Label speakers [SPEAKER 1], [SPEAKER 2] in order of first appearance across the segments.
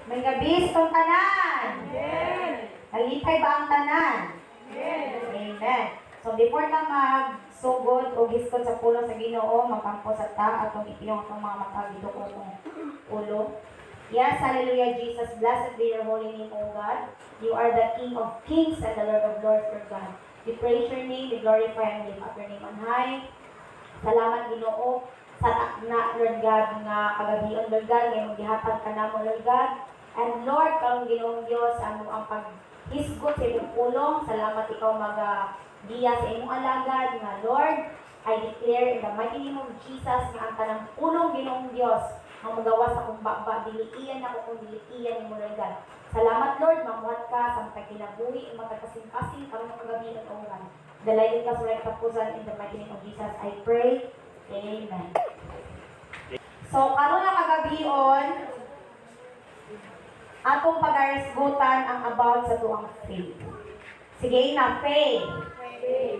[SPEAKER 1] May gabis kong tanan.
[SPEAKER 2] Amen.
[SPEAKER 1] Nalipay ba ang tanan?
[SPEAKER 2] Amen.
[SPEAKER 1] Amen. So before na magsugod o giskot sa pulo sa Ginoo, magkampo sa ta atong ipiyong atong mga mata dito ko itong ulo. Yes, hallelujah, Jesus. Blessed be your holy name, O God. You are the King of kings and the Lord of lords, Lord God. We praise your name, we glorify and lift up your name on high. Salamat, Ginoo, sa takna, Lord God, nga kagabion, Lord God, ngayon maghihatag ka na mo, Lord God. And Lord, karong Ginoong Diyos, ano ang paghisgot sa imong pulong. Salamat ikaw mag-diya sa imong alagad, nga Lord, I declare in the mighty name of Jesus, nga ang tanang pulong, Ginoong Diyos, ang magawa sa kumbaba, diliiyan ako kung diliiyan mo, Lord God. Salamat, Lord, mamuhat ka sa matagkinabuhi, matagkasing-kasing, karong kagabion, O God. Dalayan ka sa mga katapusan in the mighty name of Jesus, I pray. Amen. So, karon na kagabion, atong pag-arisgutan ang about sa tuang faith. Sige na, faith.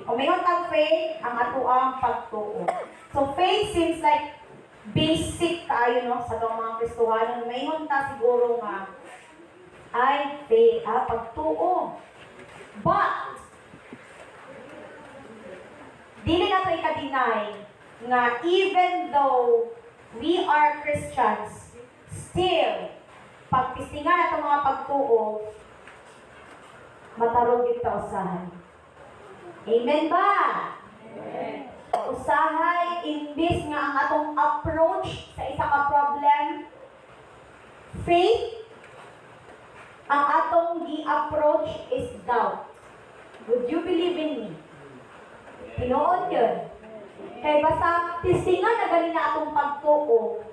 [SPEAKER 1] Kung mayroon kang faith, ang atuang pagtuo. So, faith seems like basic tayo, no, sa itong mga Kristohanon. Mayroon ta siguro nga, ay faith, pagtuo. But, dili na ito ika-deny nga even though we are Christians, still, pagpistingan na itong mga pagtuo, matarong kita usahay. Amen ba?
[SPEAKER 2] Amen.
[SPEAKER 1] Usahay, imbis nga ang atong approach sa isa ka problem, faith, ang atong gi-approach is doubt. Would you believe in me? Tinoon yun. Kaya basta tistingan na ganin na atong pagtuo,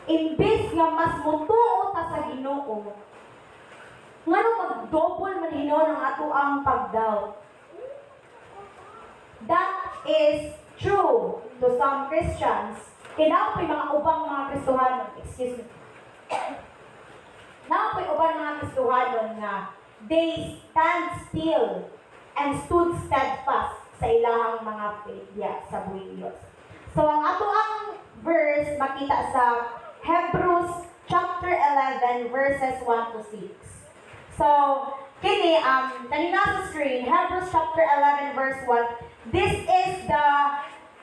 [SPEAKER 1] imbis nga mas mutuo ta sa Ginoo, ngano mag-double man hinon ang ato ang pag-doubt. That is true to some Christians. Kaya po mga ubang mga Kristohanon, excuse me. Na po ubang mga Kristohanon nga they stand still and stood steadfast sa ilahang mga faith sa buhay Diyos. So ang ato ang verse makita sa Hebrews chapter 11 verses 1 to 6. So kini kanina sa screen, Hebrews chapter 11 verse 1. This is the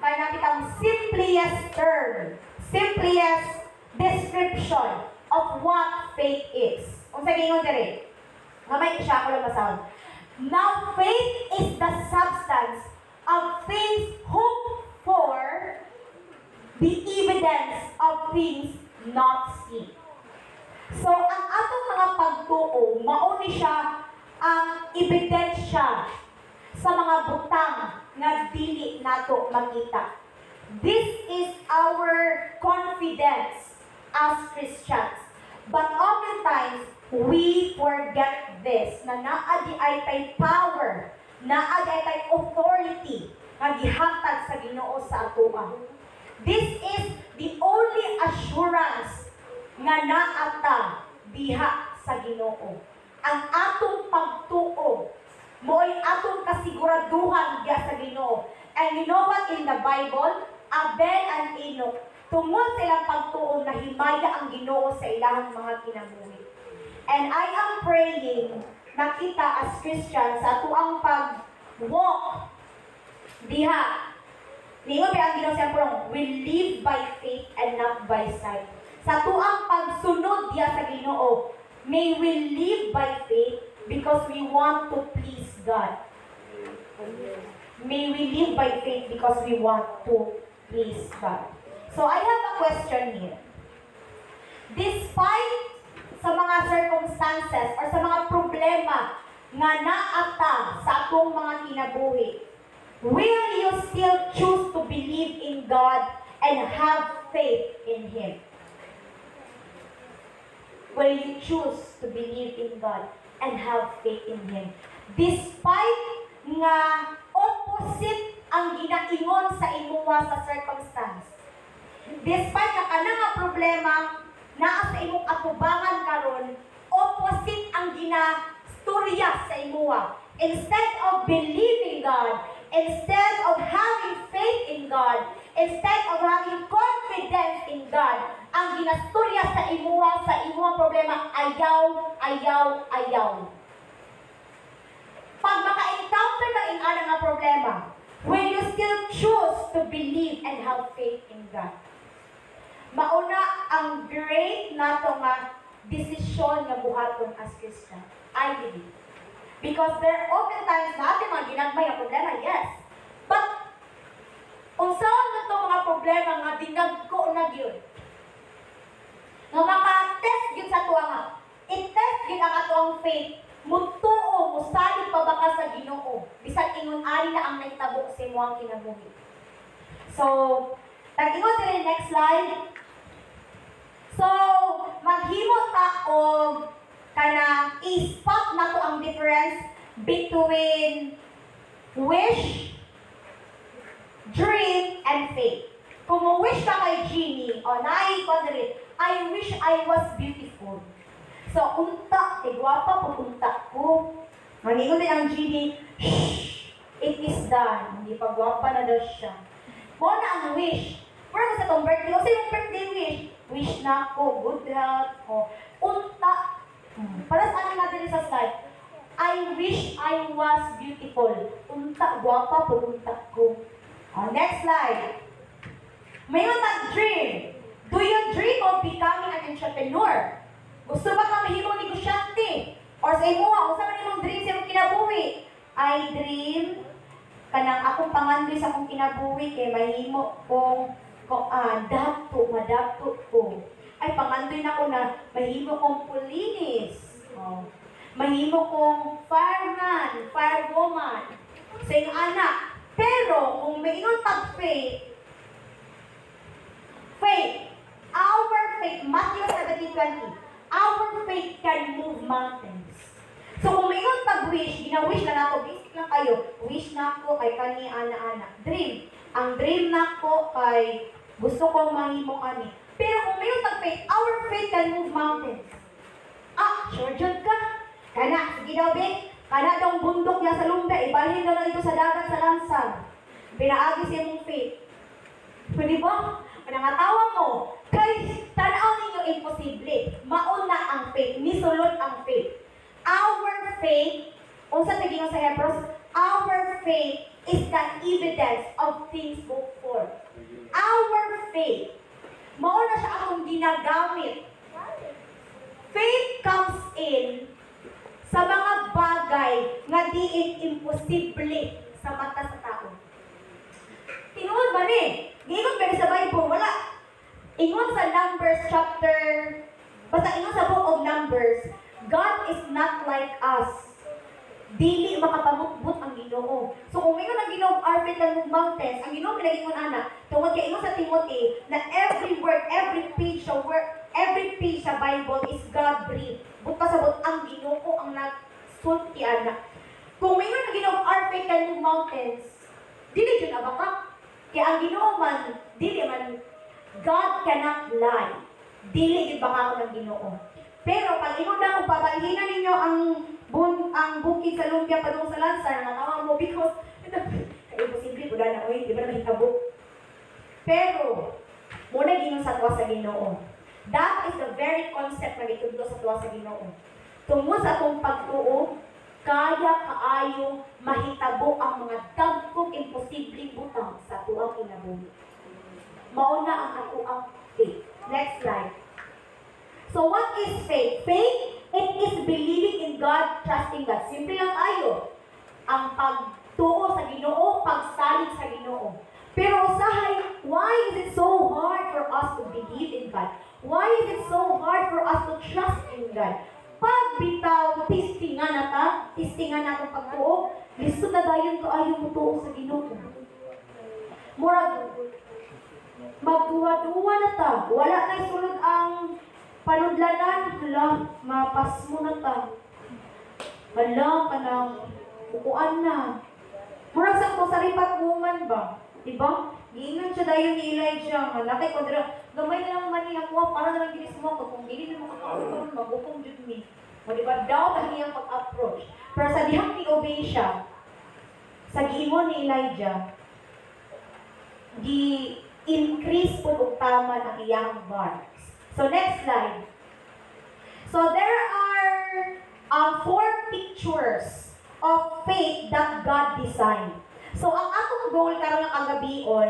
[SPEAKER 1] kanapitang simplest term, simplest description of what faith is. Kung sa gingon diri, gamay siya ko lang masahod. Now faith is the substance of things hoped for, the evidence of things not seen. So, ang atong mga pagtuo, mauni siya ang ebidensya sa mga butang nga dili nato makita. This is our confidence as Christians. But oftentimes, we forget this, na naa di ay tay power, naa di ay tay authority nga gihatag sa Ginoo sa atoa. This is the only assurance nga naata diha sa Ginoo. Ang atong pagtuo mo'y atong kasiguraduhan diha sa Ginoo. And you know what in the Bible? Abel and Enoch, tungod silang pagtuo na himaya ang Ginoo sa ilahang mga kinabuhi. And I am praying na kita as Christians sa tuang pag-walk diha. Ningon ba ang Ginoo sa pulong, we live by faith and not by sight. Sa tuang pagsunod diha sa Ginoo, may we live by faith because we want to please God. May we live by faith because we want to please God. So I have a question here. Despite sa mga circumstances or sa mga problema nga naata sa atong mga kinabuhi, will you still choose to believe in God and have faith in Him? Will you choose to believe in God and have faith in Him? Despite nga opposite ang ginaingon sa imuha sa circumstance. Despite na kanang nga problema naa sa imong atubangan karon, opposite ang ginastorya sa imuha. Instead of believing God, instead of having faith in God, instead of having confidence in God, ang ginasturya sa imuha problema, ayaw. Pag maka-encounter ka in ana nga problema, will you still choose to believe and have faith in God? Mauna ang great nato nga desisyon nga buhaton as Christian. I believe. Because there are often times na ating mga ginagmay ang problema, yes. But, unsaon na itong mga problema nga dinagko na yun? Nga maka-test yun sa tuwa nga. I-test yun ang atong faith. Mutuo, musalig pa ba ka sa Ginoo? Bisan ingon ari na ang nagtabo sa imo ang kinabuhi. So, tag-ingon din next slide. So, maghimo ta og kana i-spot na to ang difference between wish, dream, and faith. Kung wish ka kay Genie, o nai-consider, I wish I was beautiful. So, unta, gwapa po unta ko. Maningon din ang Genie, shh, it is done. Hindi pa gwapa na daw siya. Mo na ang wish. Pero sa itong birthday, o sa yung birthday wish na ko, good health, o unta. Para sa akin natin sa slide, I wish I was beautiful. Unta, gwapa po unta ko. Next slide. Mayroon tayong dream. Do you dream of becoming an entrepreneur? Gusto ba ka mahimong negosyante? Or sa imuha, kung saan imong dream sa imong kinabuhi? I dream kanang akong pangandoy sa akong kinabuhi kay mahimo kong madapto ko. Ay, pangandoy na ko na mahimo kong pulinis. Mahimo kong firewoman. Sa iyong anak. Pero, kung mayroon tag faith, our faith, Matthew 17:20, our faith can move mountains. So, kung mayroon tag-wish, gina-wish na nato, basic lang kayo, wish na ko kay kani ana-ana. Dream. Ang dream na ko kay gusto kong mahimong ani. Pero kung mayroon tag-faith, our faith can move mountains. Sure jud ka. Kana, sige daw, Bek. Kana daw bundok niya sa lumba, ibalhin daw na ito sa dagat sa lansang. Pinaagi siya mong faith. Pwede ba? Panangatawa mo, kay tanaw ninyo imposible. Mauna ang faith, misulod ang faith. Our faith, unsa tiging sa Hebrews, our faith is the evidence of things hoped for. Our faith, mauna siya akong ginagamit. Faith comes in sa mga bagay nga diin imposible sa mata sa tao. Tinuod ba ni? Giingon ba sa Bible? Wala. Ingon sa Numbers chapter, basta ingon sa book of Numbers, God is not like us. Dili makapamutbut ang Ginoo. So kung ingon ang Ginoo arbit ng mountains, ang Ginoo pinagingon ana, tungod kay ingon sa Timothy na every word, every page sa Bible is God breathed. Buta sabot ang Ginoo ang nagsulti ana. Kung ingon ang Ginoo arbit ng mountains, dili jud abaka. Kaya ang Ginoo man, dili man, God cannot lie. Dili jud baka ako ng Ginoo. Pero pag ingon na kung pabalhinan ninyo ang bukid sa lumpia padung sa lansa, natawa mo because imposible po na oy, di ba na mahitabo. Pero muna ginon sa tuwa sa Ginoo. That is the very concept na gitudlo sa tuwa sa Ginoo. Tungod sa atong pagtuo, kaya kaayo mahitabo ang mga dagkong imposibleng butang sa tuwang kinabuhi. Mauna ang ato ang faith. Next slide. So what is faith? Faith, it is believing in God, trusting God. Simple lang ayo. Ang pagtuo sa Ginoo, pagsalig sa Ginoo. Pero usahay, why is it so hard for us to believe in God? Why is it so hard for us to trust in God? Pag bitaw, testingan natong pagtuo, lisod na dayon ko ayaw mo tuo sa Ginoo. Murag, magduwa-duwa na ta. Wala na sulod ang panudlanan. Hala, mapas mo na ta. Hala, kanang upuan na. Murag sa to sa ripat woman ba? Diba? Giingan siya dayon ni Elijah. Malaki ko dira. Gamay na lang man niya kuha para na lang ginis mo ko. Kung hindi na makakaroon, magukong jud mi. O diba? Doubt ang iyang pag-approach. Pero sa dihang ni-obey siya, sa giingon ni Elijah, increase po og tama ang iyang bars. So next slide. So there are four pictures of faith that God designed. So ang atong goal karon nga kagabion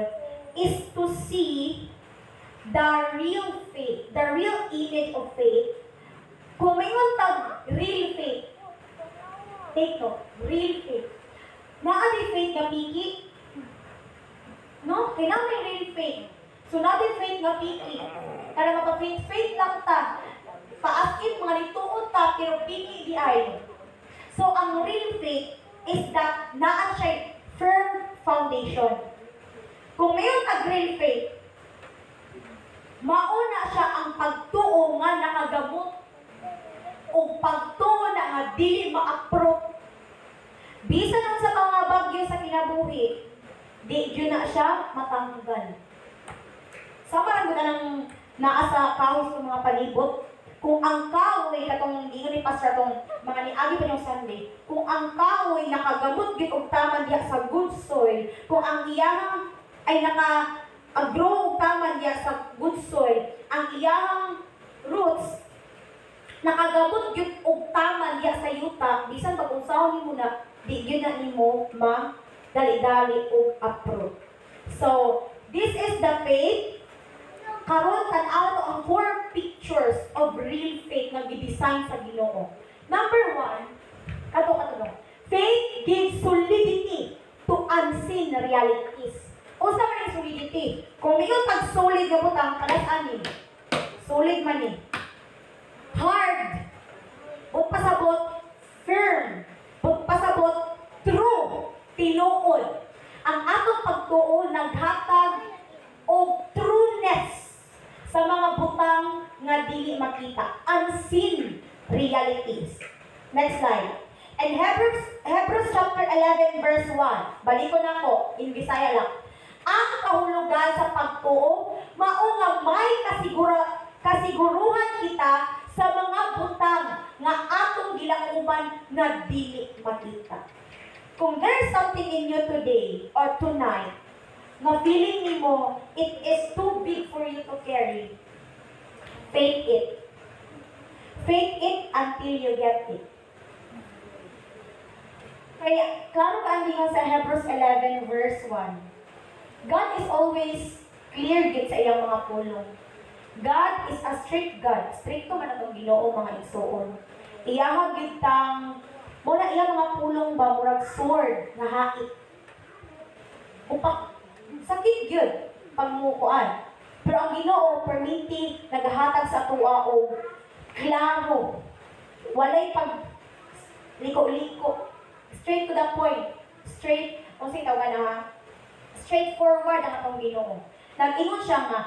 [SPEAKER 1] is to see the real faith, the real image of faith. Kung may tag real faith, take note, real faith. Naadi faith nga piki? No? Kailangan may real faith. So naadi faith nga piki. Kada mapa-faith lang ta. Paaskin mga nituon ta, pero piki di ay. So ang real faith is that naan siya firm foundation. Kung mayroon tag real faith, mauna siya ang pagtuo nga nakagamot o pagtuo na nga dili ma-approve. Bisan lang sa mga bagyo sa kinabuhi, di yun na siya matanggal. Sama lang ko na ng naa sa kahoy sa mga palibot. Kung ang kahoy, katong ingon ni Pastor itong mga niagi pa yung Sunday, kung ang kahoy nakagamot gid og tama diya sa good soil, kung ang iyang ay naka-grow og tama diya sa good soil, ang iyang roots nakagamot gyud og tama diya sa yuta, bisan pag unsahon nimo na di gyud na nimo dali-dali og approve. So, this is the faith. Karon tan-aw to ang four pictures of real faith nga gi-design sa Ginoo. Number 1, kato. Faith gives solidity to unseen realities. Unsa man ang solidity? Kung mayon tag solid nga butang kanas ani. Solid man ni. Hard. Ug pasabot firm. Ug pasabot true. Tinuod. Ang atong pagtuo naghatag og trueness sa mga butang nga dili makita, unseen realities. Next slide. And Hebrews chapter 11 verse 1. Balik ko na ko in Bisaya lang. Ang kahulugan sa pagtuo mao nga may kasiguruhan kita sa mga butang nga atong gilauban nga dili makita. Kung there's something in you today or tonight na feeling nimo it is too big for you to carry, faith it. Faith it until you get it. Kaya, klaro ka ang sa Hebrews 11 verse 1. God is always clear gid sa iyang mga pulong. God is a strict God. Stricto man atong Ginoo mga igsoon. Iyaha gid tang muna iyang mga pulong ba murag sword nga hait. Upak sakit gyud pagmukuan. Pero ang Ginoo permiti nagahatag sa tuwa og klaro. Walay pag liko-liko. Straight to the point. Straight, kung sino tawag na ha? Straightforward ang atong Ginoo. Nag-ingon siya nga,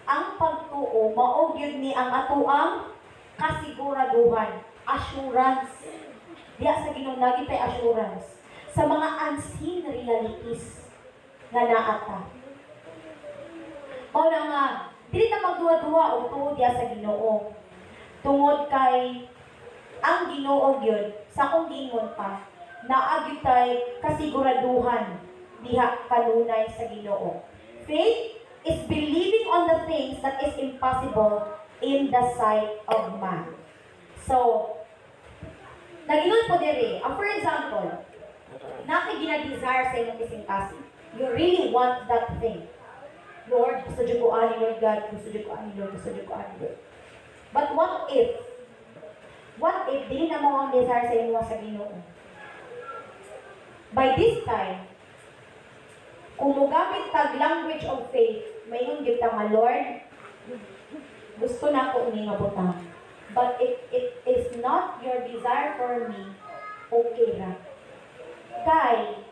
[SPEAKER 1] ang pagtuo, mao gyud ni ang atuang kasiguraduhan, assurance. Diya sa Ginoo nagi tay assurance sa mga unseen realities nga naata. Mao na nga, dili ta magduwa-duwa og tuo diya sa Ginoo. Tungod kay ang Ginoo gyud sa akong giingon pa, naagi tay kasiguraduhan diha kanunay sa Ginoo. Faith is believing on the things that is impossible in the sight of man. So, nag-ingon po diri, for example, nakay gina-desire sa imong kising-kasing. You really want that thing. Lord, gusto dyan ko ani, Lord God, gusto dyan ko ani, Lord, gusto dyan ko ani, Lord. But what if, dili na mo ang desire sa inyo sa Ginoo? By this time, kung mugamit tag language of faith, mayon gyud ta nga, Lord, gusto na ko ini nga butang. But if it is not your desire for me, okay ra. Kay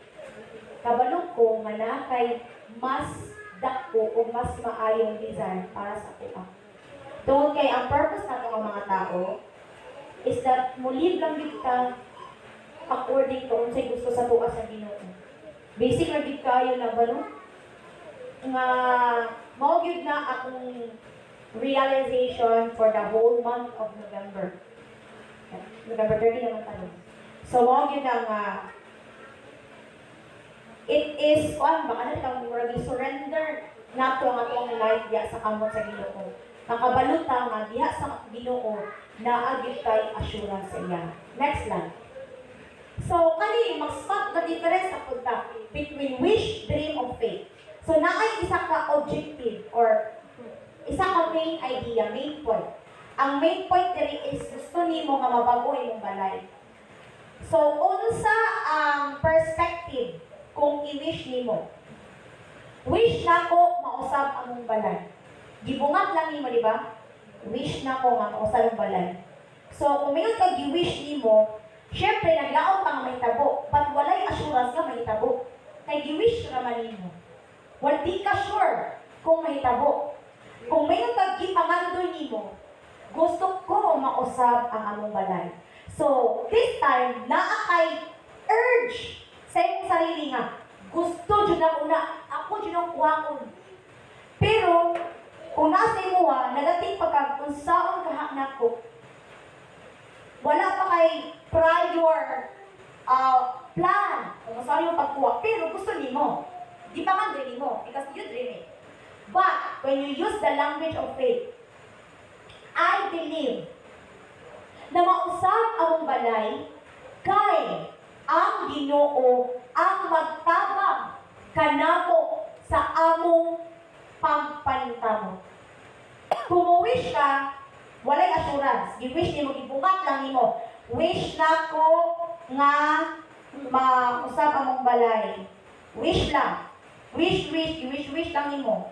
[SPEAKER 1] kabalo ko nga na kay mas dako o mas maayong desire para sa kuha. Tungod kay ang purpose nato nga mga tao is that muli lang gyud ka according to unsay gusto sa tuwa sa Ginoo. Basic ra gyud kayo na balo nga mao gyud na akong realization for the whole month of November. November 30 naman tayo. So mao gyud na nga it is baka na itong surrender nato ang atong life diha sa kamot sa Ginoo. Nakabaluta nga diha sa Ginoo naagid kay assurance sa iya. Next slide. So, kani mag-spot the difference sa punta between wish, dream, of faith. So, naay isa ka objective or isa ka main idea, main point. Ang main point diri is gusto nimo nga mabago imong balay. So, unsa ang perspective kung i-wish nimo? Wish nako mausab among balay. Gibungag lang nimo, di ba? Wish nako nga mausab ang balay. So, kung mayon ka gi-wish nimo, syempre naglaom pa nga may tabo, but walay assurance nga may tabo. Kay gi-wish naman nimo. Wala ka sure kung may tabo. Kung mayon ka gipangandoy nimo, gusto ko mausab ang among balay. So, this time, naa kay urge sa imong sarili nga, gusto dyan ako dyan ang kuhakon. Pero, kung nasa imo nagating pagka kung saan kahak nako, wala pa kay prior plan kung saan yung pagkuha, pero gusto nimo. Di pa nga dream mo, because you dream it. But, when you use the language of faith, I believe na mausab among balay kay ang Ginoo ang magtabang kanamo sa among pagpaningkamo. Kung wish ka, walay assurance. Gi-wish nimo, gibukat lang nimo. Wish nako nga mausab among balay. Wish lang. Wish lang nimo.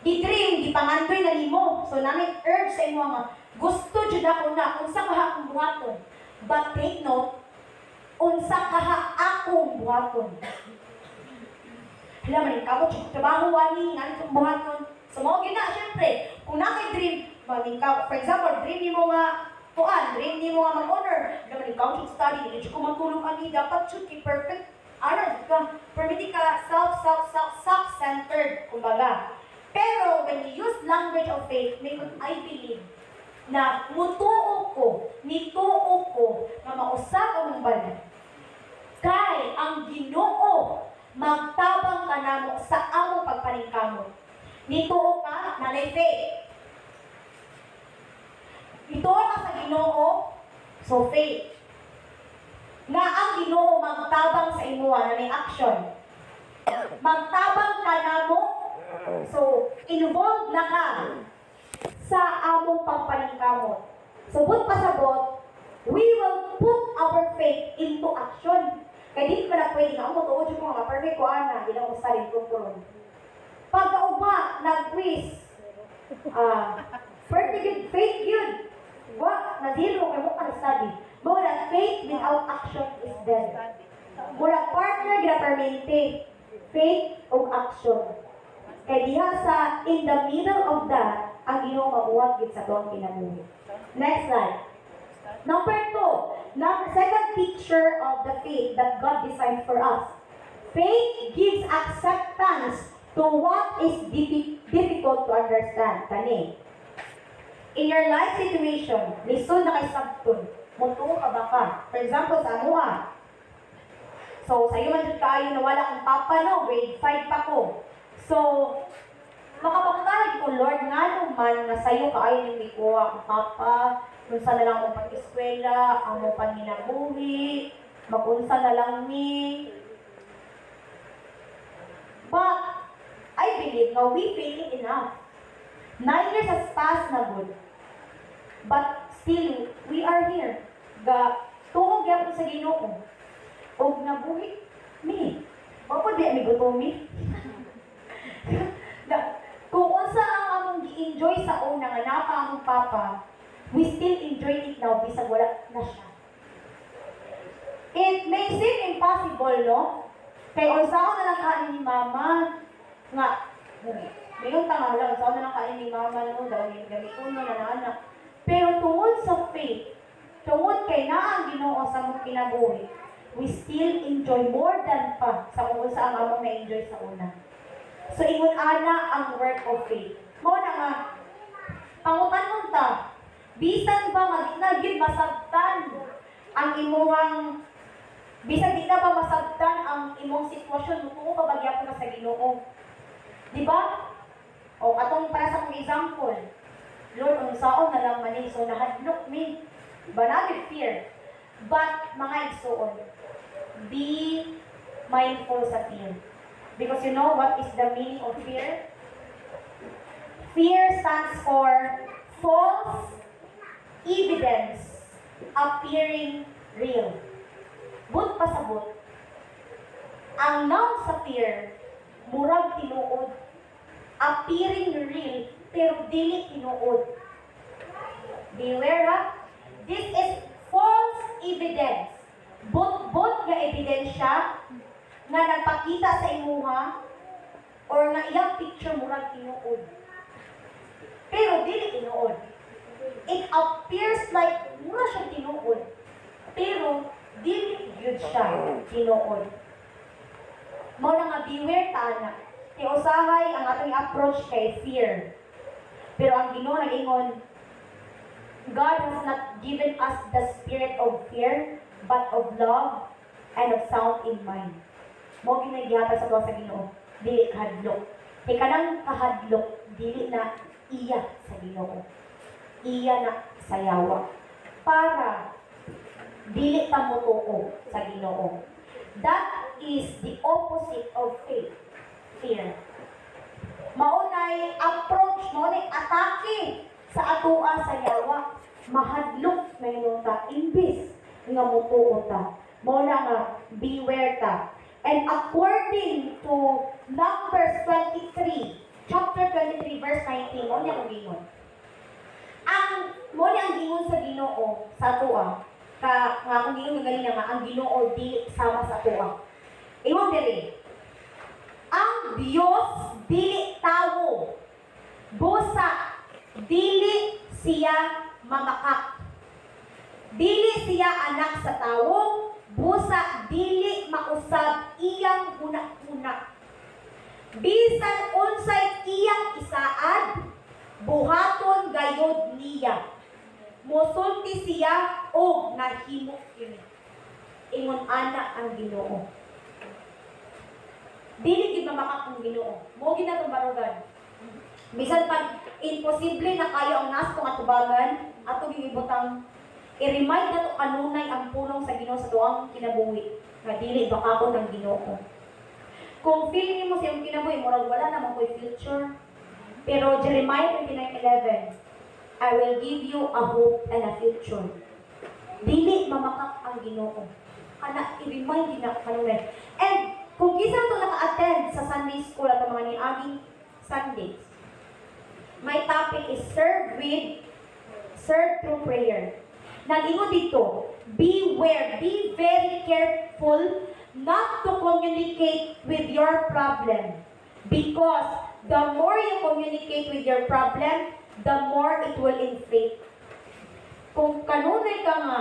[SPEAKER 1] Di-dream, di-pangandoy na nimo. So, namin urge sa imo nga, gusto jud ako na, unsa kaha akong buhaton. But take note, unsa kaha akong buhaton. Hala, maning kamot, trabaho wani, nga itong buhaton. So, mga gina, syempre, kung na kay dream, maning kamot, for example, dream nimo nga, dream nimo nga mag-honor. Hala, maning kamot, study, hindi ko matulong ani, dapat should be perfect. Ano, permiti ka self-centered, kumbaga. Pero when you use language of faith, I believe na nituo ko na mausap ang balay. Kay ang Ginoo magtabang kanamo sa among pagpaningkamot. Nituo ka na faith. Nituo ka sa Ginoo, so faith. Na ang Ginoo magtabang sa imuha na action. Magtabang ka namo, so involved na ka sa among pagpaningkamot. So but pasabot, we will put our faith into action. Kaya di ko na pwede nga, tuod yung mga perfect ko ana, ilang usarin ko po. Pagkauma, nag-quiz, faith yun. Wa, na-zero kayo mo ka study. Mula faith without action is dead. Mula partner gina-permente, faith o action. Kaya diha sa in the middle of that, ang Ginoo mabuhat gid sa tuwang kinabuhi. Next slide. Number 2, second picture of the faith that God designed for us. Faith gives acceptance to what is difficult to understand. Kani. In your life situation, lisod na kay sabton, mutuo ka ba ka? For example, sa amuha. So, sa'yo man dyan kayo na wala kang papa, no? Grade 5 pa ko. So, makapagkalag ko, Lord, nga naman na sa'yo kaayo ng may kuha ang papa, unsa na lang akong pag-eskwela, ang mo panginabuhi, magunsa na lang ni. But, I believe na we failing enough. 9 years has passed na good. But still, we are here. Tuhog yapon sa Ginoo. Og nabuhi mi. Opo di mi gutomi. Kung unsa ang among gi-enjoy sa una nga napa among papa, we still enjoy it now bisag wala na siya. It may seem impossible, no? Kay unsaon na lang kain ni mama nga mayon ta nga lang unsaon na lang kain ni mama no daw ni gamit na anak. Pero tungod sa faith, tungod kay naa ang Ginoo sa among kinabuhi, we still enjoy more than pa sa kung unsa ang among na-enjoy sa una. So, ingon ana ang work of faith. Mo na nga, pangutan ta, bisan ba magiging masabtan ang imuhang, bisan di na ba masabtan ang imong sitwasyon, mutuo ka bagyapon ka sa Ginoo. Di ba? O katong para sa akong example, Lord, kung saon na lang mali, so nahadlok me. Banagid fear. But, mga igsoon, be mindful sa fear. Because you know what is the meaning of fear? Fear stands for false evidence appearing real. But pasabot, ang noun sa fear, murag tinuod, appearing real, pero dili tinuod. Beware ha? This is false evidence. But nga ebidensya nga nagpakita sa imuha or nga iyang picture murag tinuod. Pero dili tinuod. It appears like mura siya tinuod. Pero dili gyud siya tinuod. Mao na nga beware ta na. Kay usahay ang atong approach kay fear. Pero ang Ginoo nag-ingon, God has not given us the spirit of fear, but of love and of sound in mind. Mo ginagihata sa tuwa sa Ginoo, dili kahadlok. Kay kanang kahadlok, dili na iya sa Ginoo. Iya na sayawa. Para dili ta motuo sa Ginoo. That is the opposite of faith. Fear. Maunay approach, maunay atake sa atua sa yawa. Mahadlok mayroon ta, imbis nga mutuo ta. Mauna nga, beware ta. And according to Numbers 23, chapter 23, verse 19, mo niya kung gingon. Mo niya ang gingon sa Ginoo sa atua. Nga kung gingon nga ganina nga, ang Ginoo di sama sa atua. Ingon diri, ang Dios dili tawo. Busa dili siya mamakak. Dili siya anak sa tawo, busa dili mausab iyang una-una. Bisan unsay iyang isaad, buhaton gayod niya. Mosulti siya o nahimo kini. Ingon ana ang Ginoo. Dili gid mamakak ang Ginoo. Mo ginatubarugan. Bisan pag imposible na kayo ang nas kung atubangan, ato gibutang i-remind nato kanunay ang pulong sa Ginoo sa tuwang kinabuhi. Nga dili bakakon ng Ginoo. Kung feeling mo sa iyong kinabuhi, murag wala namang ko'y future. Pero Jeremiah 29:11, I will give you a hope and a future. Dili mamakak ang Ginoo. Kana i-remind din na kanunay. And kung kisa to naka-attend sa Sunday school at mga niaging Sundays, my topic is serve through prayer. Nag-ingon dito, beware, be very careful not to communicate with your problem. Because the more you communicate with your problem, the more it will inflate. Kung kanunay ka nga,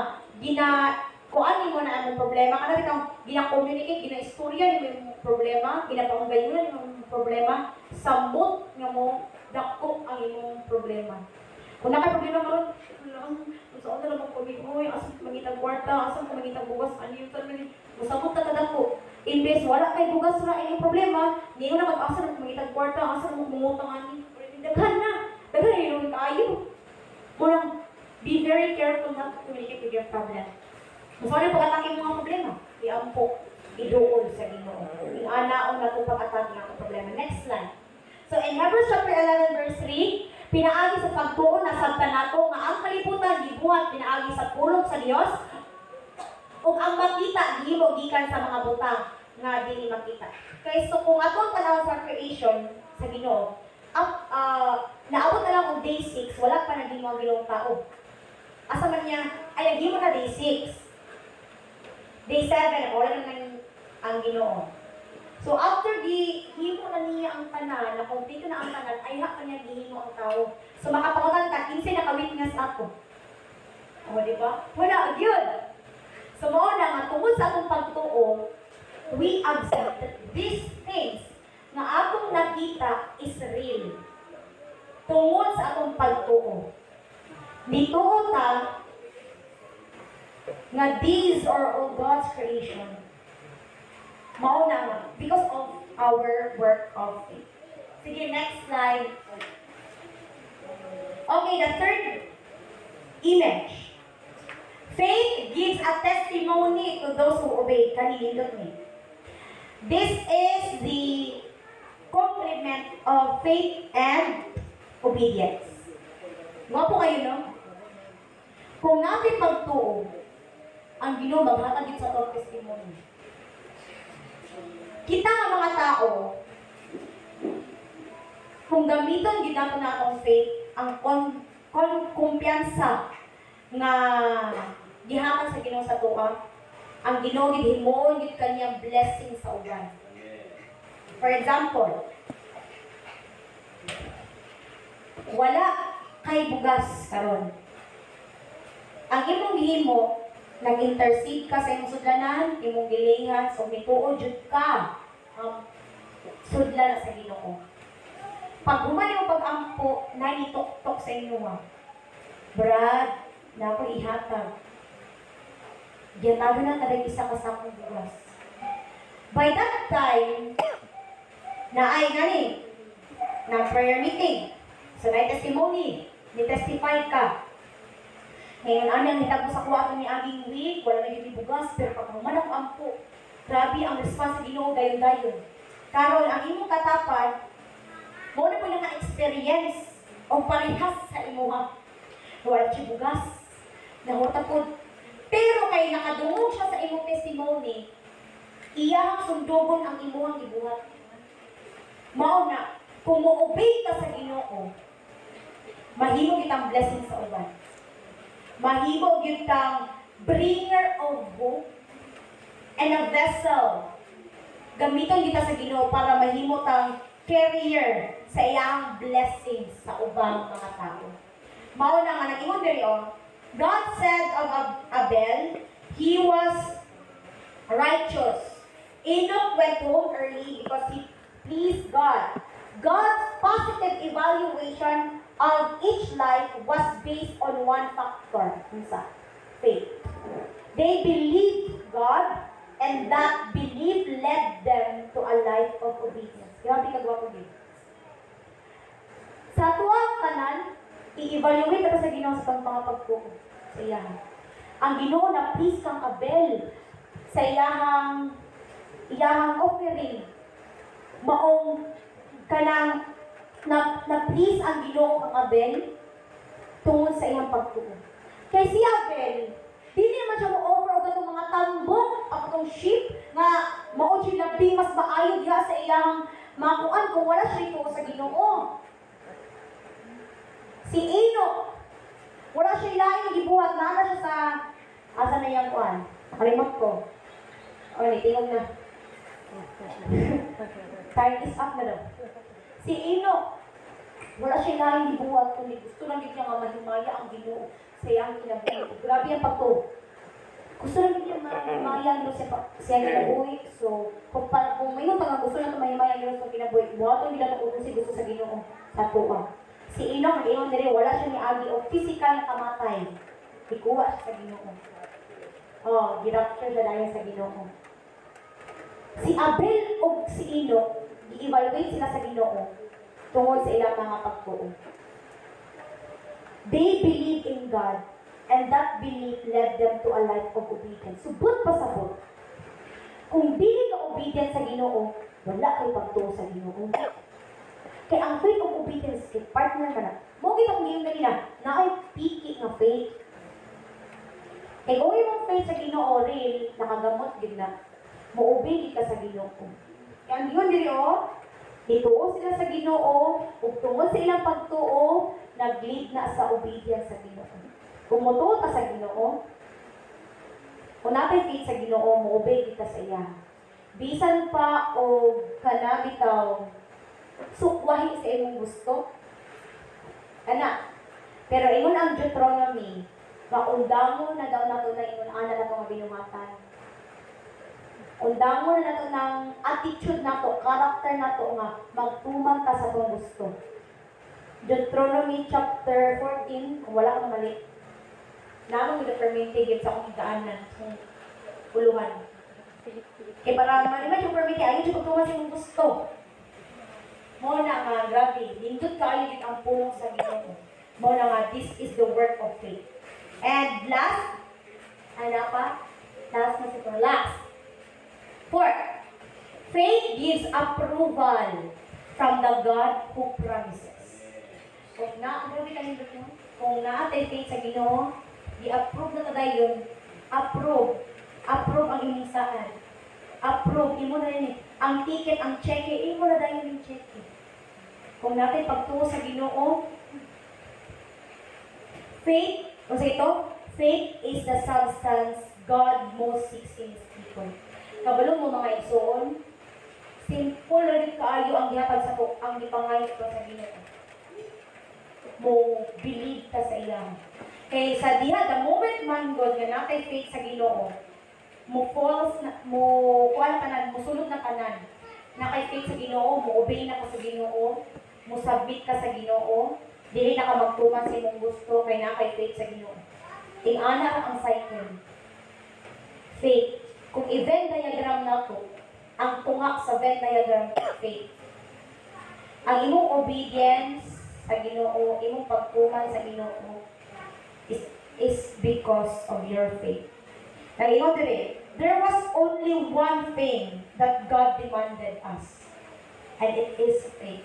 [SPEAKER 1] kuan mo na ang problema, kana bitang gina-communicate, gina-istorya yung problema, ginapaunggayunan yung problema, samot nga mo dako ang imong problema. Kung naka problema mo ron, saan na lang magpamit mo, asan mangitag kwarta, asan mangitag bugas, ano yung tarmin, musamot na kadako. Imbes, wala kay bugas na inyong problema, hindi mo na mag-asa ng mangitag kwarta, asan mo mumutang ani, daghan na yung kayo. Munang, be very careful not to communicate with your problem. Gusto rin pag-atake mga problema, iampo, iduol sa Ginoo. Yung anaon na itong pag-atake ng problema. Next slide. So in Hebrews chapter 11 verse 3, pinaagi sa pagtuon na sabta nato nga ang kalibutan gibuhat pinaagi sa pulong sa Dios ug ang makita gihimo gikan sa mga butang nga dili makita. Kay so kung atong tanawon sa creation sa Ginoo, naabot na lang og day 6, wala pa naging mga Ginoong tao. Asa man niya ay naghimo na day 6. Day 7, wala na ang Ginoo. So after gihimo na niya ang tanan, na kompleto na ang tanan, ay ha kanya gihimo ang tao. So makapangutan ka, 15 na ka-witness ako. O, di ba? Wala, yun. So mao na nga, tungkol sa atong pagtuo, we accept that these things na atong nakita is real. Tungkol sa atong pagtuo. Nituo ta nga these are all God's creation. Mao na nga, because of our work of faith. Sige, next slide. Okay, the third image. Faith gives a testimony to those who obey. Kanilindot ni. This is the complement of faith and obedience. Nga po kayo, no? Kung natin pagtuo, ang Ginoo maghatag sa itong testimony. Kita nga mga tao, kung gamiton ginako na atong faith, ang kumpiyansa nga gihatag sa Ginoo sa tuwa, ang Ginoo gihimon gid kaniyang blessing sa uban. For example, wala kay bugas karon. Ang imong gihimo, nag-intercede ka sa imong sudlanan, imong gilingan, so mituod jud ka sudlan sa Ginoo. Pag human yung pag-ampo, nanitok-tok sa inyo ha. Brad, na ako ihatag. Giyatago na tadag isa ka sa akong bugas. By that time, na ay gani, na prayer meeting, so na testimony, ni-testify ka. Ngayon, anang hitag mo sa kuwato ni aging week, wala na yung bugas, pero pag human ako ampo, grabe ang response sa Ginoo gayon-gayon. Karon ang imong katapan, mo na po naka-experience o parehas sa imuha. Wala siya bugas, nahutapod. Pero kay nakadungog siya sa imong testimony, iyang sundugon ang imuhang gibuhat. Mao na, kung mo-obey ka sa Ginoo, mahimo kitang blessing sa uban. Mahimo kitang bringer of hope and a vessel. Gamiton kita sa Ginoo para mahimo tang carrier sa iyang blessings sa ubang mga tao. Mao na nga nag-ingon diri God said of Abel, he was righteous. Enoch went home early because he pleased God. God's positive evaluation of each life was based on one factor, faith. They believed God, and that belief led them to a life of obedience. Grabe ka gwapo din. Sa tuwang tanan, i-evaluate ka sa Ginoo sa pang mga pagtuo sa iyahan. Ang Ginoo na please kang Abel sa iyahang offering. Maong kanang na please ang Ginoo kang Abel tungod sa iyang pagtuo. Kay si Abel, dili man siya mo-offer og atong mga tambok, atong sheep nga mao siya labing mas maayo diha sa iyang makuan kung wala siya ito sa Ginoo. Si Enoch, wala siya ilaing gibuhat na siya sa asa na iyang kuan. Kalimot ko. O, tingog na. Time is up na daw. Si Enoch, wala siya ilaing gibuhat kundi gusto lang niya nga mahimaya ang Ginoo sa iyang kinabuhi. Grabe ang pagtuo. Gusto lang niya mahimaya ang siya kinabuhi. So, kung may nga gusto lang mahimaya ang Ginoo sa kinabuhi, buhaton nila ng si gusto sa Ginoo sa tuwa. Si Enoch, ngayon nila, wala siya ni Agi o physical na kamatay. Ikuha siya sa Ginoo. Oh, girapture siya dahil sa Ginoo. Si Abel o si Enoch, i-evaluate sila sa Ginoo tungkol sa ilang mga pagtuo. They believe in God, and that belief led them to a life of obedience. Subot pa sabot. Kung dili ka obedient sa Ginoo, wala kay pagtuo sa Ginoo. Kaya ang faith of obedience, kay partner ka na. Mo kita kung ngayon kanina, na ay piki ng faith. Kaya kung yung faith sa Ginoo, real, nakagamot din na, mo-obey ka sa Ginoo. Kaya ang yun diri dituo sila sa Ginoo, ug tungod sa ilang pagtuo, nag-lead na sa obedience sa Ginoo. Kung mutuo ka sa Ginoo, kung natin faith sa Ginoo, mo-obey kita sa iya. Bisan pa o kanabitaw, sukwahi sa imong gusto. Ana. Pero ingon ang Deuteronomy, maundamo na daw nato na ingon ana na mga binuhatan. Undamo na nato ng attitude nato, character nato nga magtuman ka sa tong gusto. Deuteronomy chapter 14, kung wala kang mali. Namang i-permitted sa akong higaanan, sa puluhan. Kaya para malimad yung permitted, ayun yung pagtuman sa imong gusto. Mo na nga, grabe, lindot kayo din ang pulong sa Ginoo. Mo na nga, this is the work of faith. And last, ano pa? Last na ito, last. Fourth, faith gives approval from the God who promises. Kung grabe ka nindot mo, kung naatay faith sa Ginoo, i-approve na tayo yun. Approve. Approve ang inyong saan. Approve. Imo na rin. Ang ticket, ang cheque, imo na tayo yung cheque. Kung natin pagtuo sa Ginoo, faith, o sa ito, faith is the substance God most seeks in His people. Kabalo mo mga igsoon, simple rin kaayo ang gihatag sa to, ang gipangayos ko sa Ginoo. Mo believe ka sa iya. Kaya sa diha, the moment man God nga natay faith sa Ginoo, mo falls na, mo kuan tanan, mo sulod na tanan. Na kay faith sa Ginoo, mo obey na ka sa Ginoo, mo submit ka sa Ginoo, dili na ka magtuman sa imong gusto kay na kay faith sa Ginoo. Ting-ana ang cycle. Faith. Kung event diagram na to, ang tungak sa Venn diagram, faith. Ang imong obedience sa Ginoo, imong pagtuman sa Ginoo is because of your faith. Nag-ingon diri, there was only one thing that God demanded us, and it is faith.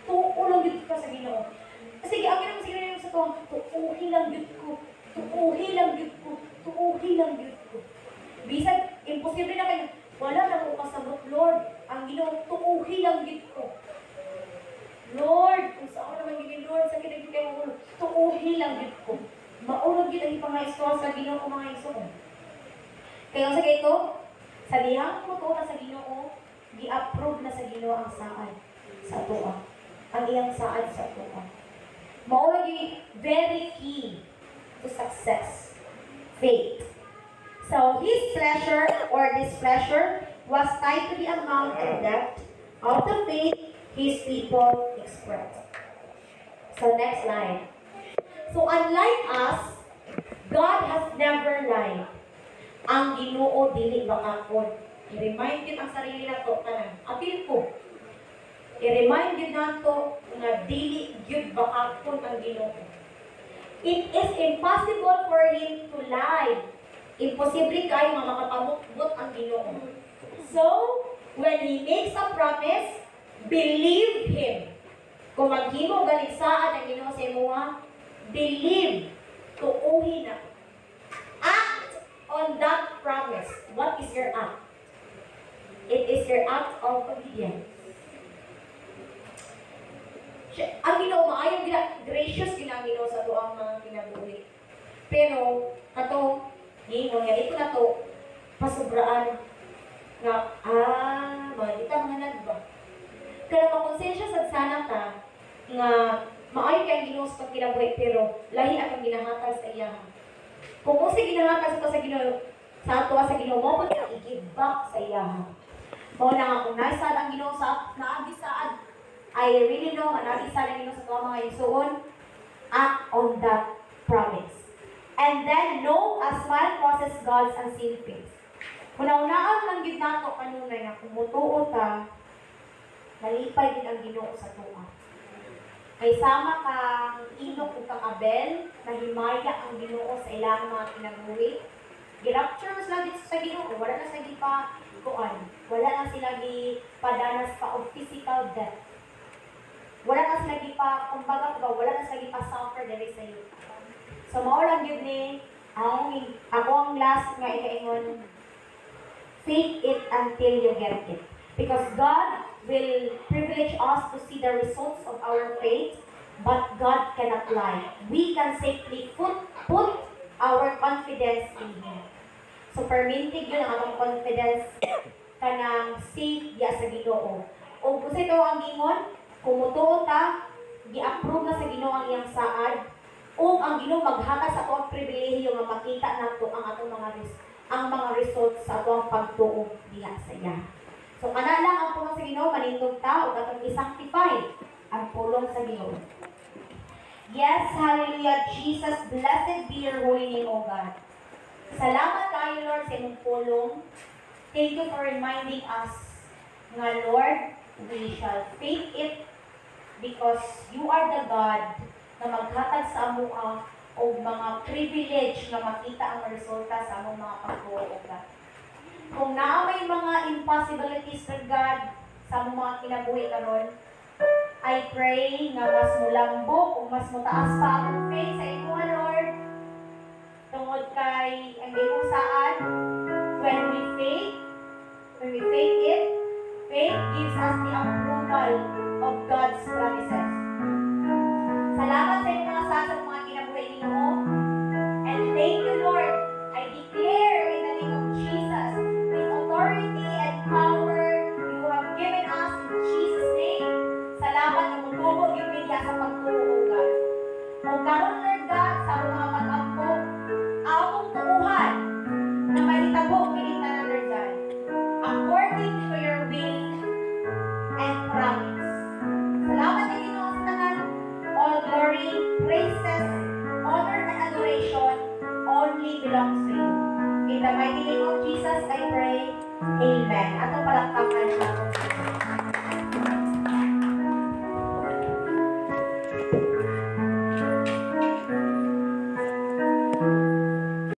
[SPEAKER 1] Tuo lang yun ka sa Ginoo. Sige, ang ginang sige sa to, tuuhi lang yun ko, tuuhi lang yun ko, tuuhi lang yun ko. Bisag, imposible na kayo, wala na ko kasabot, Lord. Ang Ginoo, tuuhi lang yun ko. Lord, kung saan naman yun, Lord, sa kinagin kayo mo, tuuhi lang yun ko. Maurag yun ang ipangaistuwa sa Ginoo ko mga iso. Kaya sa ito, sa lihang mo to na sa Ginoo, gi-approve na sa Ginoo ang saad sa tuwa. Ang iyang saad sa tuwa. Maurag yun, very key to success. Faith. So, His pleasure or displeasure was tied to the amount and depth of the faith His people expressed. So, next slide. So, unlike us, God has never lied. Ang Ginoo dili makakon. I-remind yun ang sarili na to, kanan. Apil ko. I-remind yun na to, nga dili yun makakon ang Ginoo. It is impossible for Him to lie. Imposible kayo nga makapamukbot ang Ginoo. So, when He makes a promise, believe Him. Kung maghimo galing saan ang Ginoo sa imuha, believe, tuuhin na. Act on that promise. What is your act? It is your act of obedience. Ang Ginoo maayong gracious ang Ginoo sa tuang mga kinabuhi. Pero ato gingon nga ito na to pasubraan nga mga kita mga nagba. Kaya makonsensya sa sana ta nga maayo kay Ginoo sa kinabuhi pero lahi akong ginahatag sa iya. Kung sa ginahatag sa Ginoo sa ato sa Ginoo mo pud i-give back sa iya. Mao na nga kung naisad ang Ginoo sa naagisaad, I really know na naisad ang Ginoo sa tuwa mga igsoon, act on that promise. And then know a smile causes God's unseen face. Kung naunaan lang gid nato kanunay nga kung mutuo ta, nalipay din ang Ginoo sa tuwa. Kay sama kang Enoch ug kang Abel, nahimaya ang Ginoo sa ilang mga kinabuhi. Girapture sila dito sa Ginoo, wala na sila pa kuan. Wala na sila padanas pa og physical death. Wala na sila pa, kumbaga wala na sila pa suffer diri sa iyo. So mao lang gyud ni ako ang last nga ikaingon, fake it until you get it. Because God will privilege us to see the results of our faith, but God cannot lie. We can safely put our confidence in Him. So permintig yun ang atong confidence kanang safe diya sa Ginoo. O kung ito ang gingon, kung mutuo ta, gi-approve na sa Ginoo ang iyang saad, o ang Ginoo maghatag sa atong pribilehiyo nga makita nato ang atong mga results sa atong pagtuo diha sa iya. So kana lang ang pulong sa Ginoo manindog ta ug atong i-sanctify ang pulong sa Ginoo. Yes, hallelujah, Jesus, blessed be your holy name, O God. Salamat kayo, Lord, sa imong pulong. Thank you for reminding us nga, Lord, we shall faith it because you are the God na maghatag sa amuha o mga privilege na makita ang resulta sa among mga pagtuo. Kung naa may mga impossibilities to God sa among mga kinabuhi karon, I pray nga mas mulambok o mas mutaas pa ang faith sa imo, Lord. Tungod kay ang imong saan, when we faith it, faith gives us the approval of God's promises. Salamat sa inyong mga saan sa mga kinabuhi ninyo. And thank you, Lord. I declare in the name of Jesus, with authority and power you have given us in Jesus' name. Salamat na mutubo yung media sa pagtuo, God. O karon, Lord God, sa mga pag-ampo, akong tuuhan na mahitabo kinita na, Lord God, according to your will and promise. Salamat na Ginoo sa tanan. All glory, praises, honor, and adoration only belongs to you. In the mighty name of Jesus, I pray. Amen. Atong palakpakan siya.